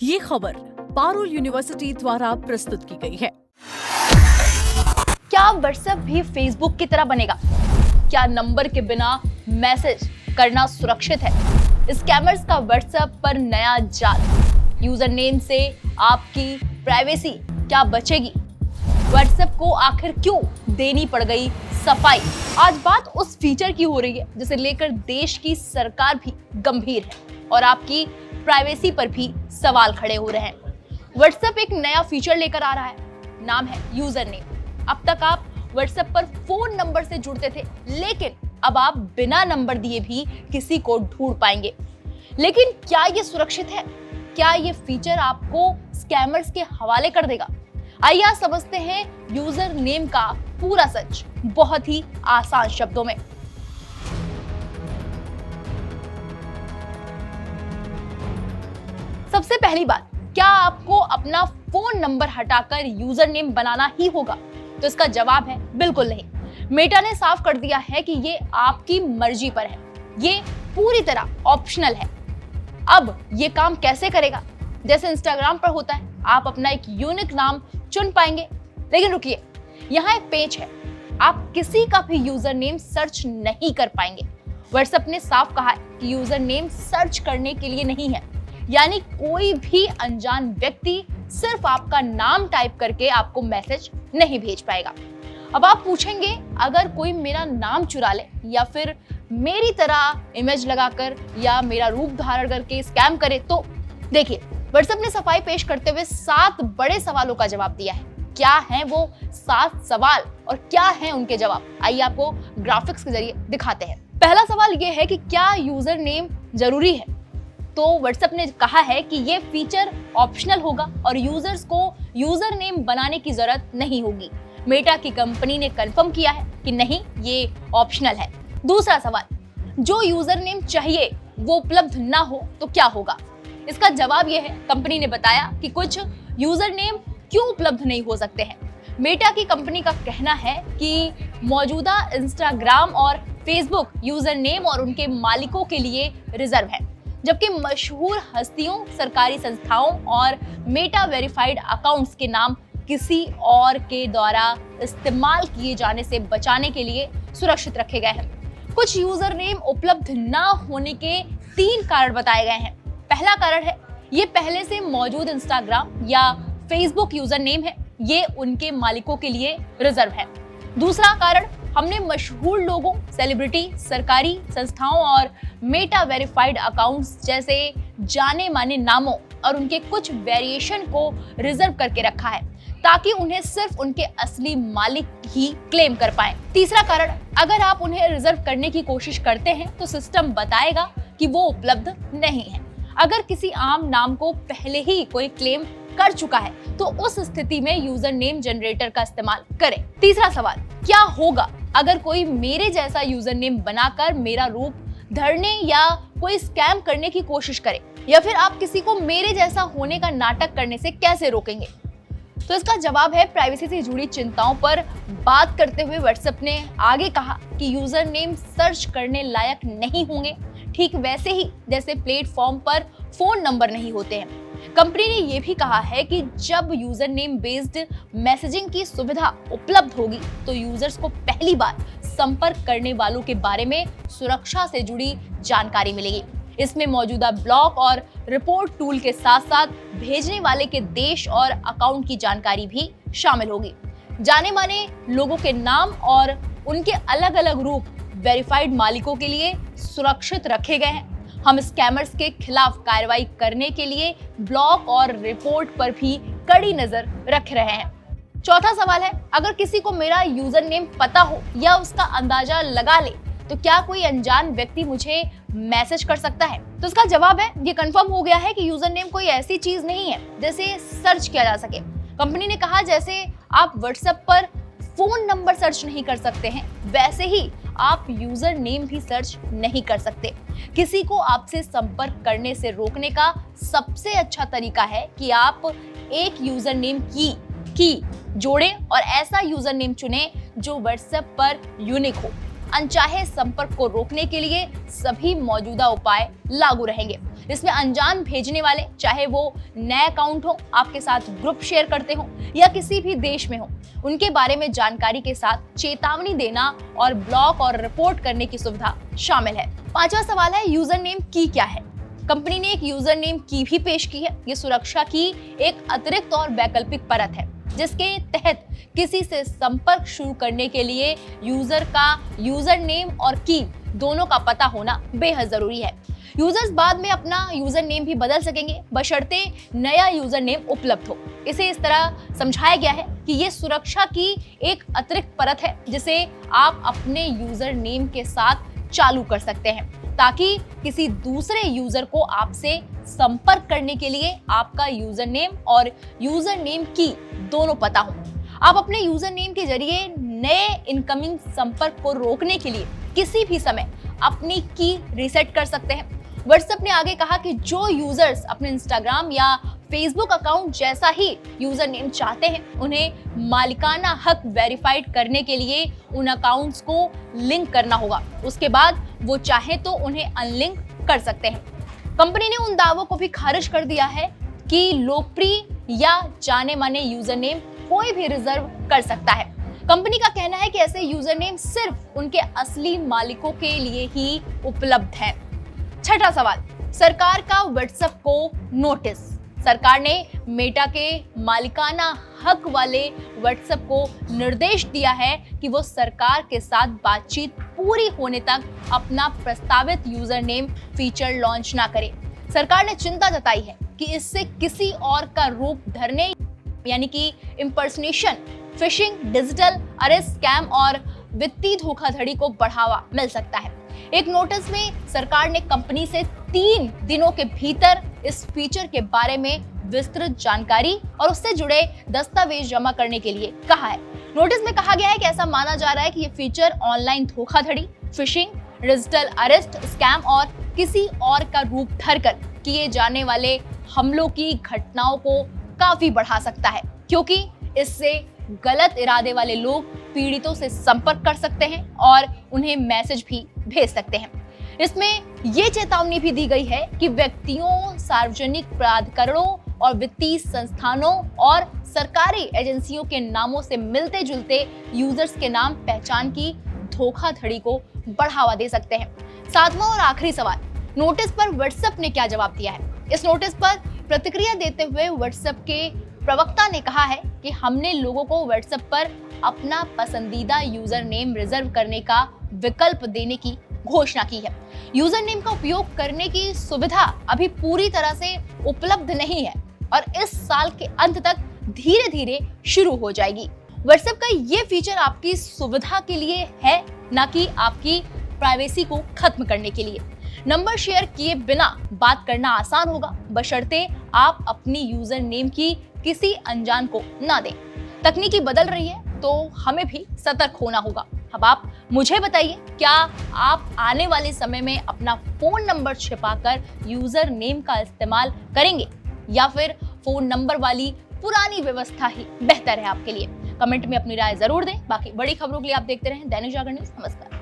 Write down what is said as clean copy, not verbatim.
ये खबर पारुल यूनिवर्सिटी द्वारा प्रस्तुत की गई है। क्या व्हाट्सएप भी फेसबुक की तरह बनेगा? क्या नंबर के बिना मैसेज करना सुरक्षित है? स्कैमर्स का व्हाट्सएप पर नया जाल, यूजर नेम से आपकी प्राइवेसी क्या बचेगी? व्हाट्सएप को आखिर क्यों देनी पड़ गई सफाई? आज बात उस फीचर की हो रही है जिसे लेकर देश की सरकार भी गंभीर है और आपकी प्राइवेसी पर भी सवाल खड़े हो रहे हैं। व्हाट्सएप एक नया फीचर लेकर आ रहा है, नाम है यूजर नेम। अब तक आप व्हाट्सएप पर फोन नंबर से जुड़ते थे, लेकिन अब आप बिना नंबर दिए भी किसी को ढूंढ पाएंगे। लेकिन क्या ये सुरक्षित है? क्या ये फीचर आपको स्कैमर्स के हवाले कर देगा? आइए आज समझते हैं यूजर नेम का पूरा सच बहुत ही आसान शब्दों में। सबसे पहली बात, क्या आपको अपना फोन नंबर हटाकर यूजर नेम बनाना ही होगा? तो इसका जवाब है बिल्कुल नहीं। मेटा ने साफ कर दिया है कि ये आपकी मर्जी पर है, ये पूरी तरह ऑप्शनल है। अब ये काम कैसे करेगा? जैसे इंस्टाग्राम पर होता है, आप अपना एक यूनिक नाम चुन पाएंगे। लेकिन रुकिए, यहाँ एक पेच है, आप किसी का भी यूजर नेम सर्च नहीं कर पाएंगे। व्हाट्सएप ने साफ कहा है कि यूजर नेम सर्च करने के लिए नहीं है, यानी कोई भी अनजान व्यक्ति सिर्फ आपका नाम टाइप करके आपको मैसेज नहीं भेज पाएगा। अब आप पूछेंगे, अगर कोई मेरा नाम चुरा ले या फिर मेरी तरह इमेज लगाकर या मेरा रूप धारण करके स्कैम करे तो? देखिए, व्हाट्सएप ने सफाई पेश करते हुए 7 बड़े सवालों का जवाब दिया है। क्या हैं वो 7 सवाल और क्या हैं उनके जवाब? आइए आपको ग्राफिक्स के जरिए दिखाते हैं। पहला सवाल ये है कि क्या यूजर नेम जरूरी है? तो व्हाट्सएप ने कहा है कि ये फीचर ऑप्शनल होगा और यूजर्स को यूजर नेम बनाने की जरूरत नहीं होगी। मेटा की कंपनी ने कंफर्म किया है कि नहीं, ये ऑप्शनल है। दूसरा सवाल, जो यूजर नेम चाहिए वो उपलब्ध ना हो तो क्या होगा? इसका जवाब ये है, कंपनी ने बताया कि कुछ यूजर नेम क्यों उपलब्ध नहीं हो सकते हैं। मेटा की कंपनी का कहना है कि मौजूदा इंस्टाग्राम और फेसबुक यूजर नेम और उनके मालिकों के लिए रिजर्व है, जबकि मशहूर हस्तियों, सरकारी संस्थाओं और मेटा वेरीफाइड अकाउंट्स के नाम किसी और के द्वारा इस्तेमाल किए जाने से बचाने के लिए सुरक्षित रखे गए हैं। कुछ यूजर नेम उपलब्ध ना होने के 3 कारण बताए गए हैं। पहला कारण है, ये पहले से मौजूद इंस्टाग्राम या फेसबुक यूजर नेम है, ये उनके मालिकों के लिए रिजर्व है। दूसरा कारण, हमने मशहूर लोगों, सेलिब्रिटी, सरकारी संस्थाओं और मेटा वेरीफाइड अकाउंट्स जैसे जाने माने नामों और उनके कुछ वेरिएशन को रिजर्व करके रखा है ताकि उन्हें सिर्फ उनके असली मालिक ही क्लेम कर पाएं। तीसरा कारण, अगर आप उन्हें रिजर्व करने की कोशिश करते हैं तो सिस्टम बताएगा कि वो उपलब्ध नहीं है। अगर किसी आम नाम को पहले ही कोई क्लेम कर चुका है तो उस स्थिति में यूजर नेम जनरेटर का इस्तेमाल करें। तीसरा सवाल, क्या होगा अगर कोई मेरे जैसा यूजर नेम बनाकर मेरा रूप धरने या कोई स्कैम करने की कोशिश करे, या फिर आप किसी को मेरे जैसा होने का नाटक करने से कैसे रोकेंगे? तो इसका जवाब है, प्राइवेसी से जुड़ी चिंताओं पर बात करते हुए व्हाट्सएप ने आगे कहा कि यूजर नेम सर्च करने लायक नहीं होंगे, ठीक वैसे ही जैसे प्लेटफॉर्म पर फोन नंबर नहीं होते हैं। कंपनी ने यह भी कहा है कि जब यूजर नेम बेस्ड मैसेजिंग की सुविधा उपलब्ध होगी तो यूजर्स को पहली बार संपर्क करने वालों के बारे में सुरक्षा से जुड़ी जानकारी मिलेगी। इसमें मौजूदा ब्लॉक और रिपोर्ट टूल के साथ साथ भेजने वाले के देश और अकाउंट की जानकारी भी शामिल होगी। जाने माने लोगों के नाम और उनके अलग अलग रूप वेरीफाइड मालिकों के लिए सुरक्षित रखे गए हैं। हम स्कैमर्स के खिलाफ कार्रवाई करने के लिए ब्लॉक और रिपोर्ट पर भी कड़ी नजर रख रहे हैं। चौथा सवाल है, अगर किसी को मेरा यूजर नेम पता हो या उसका अंदाजा लगा ले तो क्या कोई अनजान व्यक्ति मुझे मैसेज कर सकता है? तो इसका जवाब है, ये कंफर्म हो गया है कि यूजर नेम कोई ऐसी चीज नहीं है जिसे सर्च किया जा सके। कंपनी ने कहा, जैसे आप व्हाट्सएप पर फोन नंबर सर्च नहीं कर सकते हैं, वैसे ही आप यूजर नेम भी सर्च नहीं कर सकते। किसी को आपसे संपर्क करने से रोकने का सबसे अच्छा तरीका है कि आप एक यूजर नेम की जोड़ें और ऐसा यूजर नेम चुनें जो व्हाट्सएप पर यूनिक हो। अनचाहे संपर्क को रोकने के लिए सभी मौजूदा उपाय लागू रहेंगे। इसमें अनजान भेजने वाले, चाहे वो नए अकाउंट हो, आपके साथ ग्रुप शेयर करते हो या किसी भी देश में हो, उनके बारे में जानकारी के साथ चेतावनी देना और ब्लॉक और रिपोर्ट करने की सुविधा शामिल है। पांचवा सवाल है, यूजर नेम की क्या है? कंपनी ने एक यूजर नेम की भी पेश की है। ये सुरक्षा की एक अतिरिक्त और वैकल्पिक परत है, जिसके तहत किसी से संपर्क शुरू करने के लिए यूजर का यूजर नेम और की दोनों का पता होना बेहद जरूरी है। यूजर्स बाद में अपना यूजर नेम भी बदल सकेंगे, बशर्ते नया यूजर नेम उपलब्ध हो। इसे इस तरह समझाया गया है कि ये सुरक्षा की एक अतिरिक्त परत है, जिसे आप अपने यूजर नेम के साथ चालू कर सकते हैं, ताकि किसी दूसरे यूजर को आपसे संपर्क करने के लिए आपका यूजर नेम और यूजर नेम की दोनों पता हो। आप अपने यूजर नेम के जरिए नए इनकमिंग संपर्क को रोकने के लिए किसी भी समय अपनी की रीसेट कर सकते हैं। व्हाट्सएप ने आगे कहा कि जो यूजर्स अपने इंस्टाग्राम या फेसबुक अकाउंट जैसा ही यूजर नेम चाहते हैं, उन्हें मालिकाना हक वेरीफाइड करने के लिए उन अकाउंट्स को लिंक करना होगा। उसके बाद वो चाहे तो उन्हें अनलिंक कर सकते हैं। कंपनी ने उन दावों को भी खारिज कर दिया है कि लोकप्रिय या जाने माने यूजर नेम कोई भी रिजर्व कर सकता है। कंपनी का कहना है कि ऐसे यूजर नेम सिर्फ उनके असली मालिकों के लिए ही उपलब्ध हैं। छठा सवाल, सरकार का व्हाट्सएप को नोटिस। सरकार ने मेटा के मालिकाना हक वाले व्हाट्सएप को निर्देश दिया है कि वो सरकार के साथ बातचीत पूरी होने तक अपना प्रस्तावित यूजर नेम फीचर लॉन्च ना करे। सरकार ने चिंता जताई है कि इससे किसी और का रूप धरने यानी कि impersonation, fishing, digital arrest, scam और वित्तीय धोखाधड़ी को बढ़ावा मिल सकता है। एक नोटिस में सरकार ने कंपनी से 3 दिनों के भीतर इस फीचर के बारे में विस्तृत जानकारी और उससे जुड़े दस्तावेज जमा करने के लिए कहा है। नोटिस में कहा गया है कि ऐसा माना जा रहा है कि ये फीचर ऑनलाइन धोखाधड़ी, फिशिंग, डिजिटल अरेस्ट, स्कैम और किसी और का रूप धरकर किए जाने वाले हमलों की घटनाओं को काफी बढ़ा सकता है, क्योंकि इससे गलत इरादे वाले लोग पीड़ितों से संपर्क कर सकते हैं और उन्हें मैसेज भी भेज सकते हैं। इसमें ये चेतावनी भी दी गई है कि व्यक्तियों, सार्वजनिक प्राधिकरणों और वित्तीय संस्थानों और सरकारी एजेंसियों के नामों से मिलते जुलते यूजर्स के नाम पहचान की धोखाधड़ी को बढ़ावा दे सकते हैं। सातवां और आखिरी सवाल, नोटिस पर व्हाट्सएप ने क्या जवाब दिया है? इस नोटिस पर प्रतिक्रिया देते हुए व्हाट्सएप के प्रवक्ता ने कहा है कि हमने लोगों को व्हाट्सएप पर अपना पसंदीदा यूजर नेम रिजर्व करने का विकल्प देने की घोषणा की है। यूजर नेम का उपयोग करने की सुविधा अभी पूरी तरह से उपलब्ध नहीं है और इस साल के अंत तक धीरे धीरे शुरू हो जाएगी। व्हाट्सएप का ये फीचर आपकी सुविधा के लिए है, ना कि आपकी प्राइवेसी को खत्म करने के लिए। नंबर शेयर किए बिना बात करना आसान होगा, बशर्ते आप अपनी यूजर नेम की किसी अनजान को ना दें। तकनीकी बदल रही है तो हमें भी सतर्क होना होगा। अब आप मुझे बताइए, क्या आप आने वाले समय में अपना फोन नंबर छिपाकर यूजर नेम का इस्तेमाल करेंगे या फिर फोन नंबर वाली पुरानी व्यवस्था ही बेहतर है आपके लिए? कमेंट में अपनी राय जरूर दें। बाकी बड़ी खबरों के लिए आप देखते रहें दैनिक जागरण न्यूज। नमस्कार।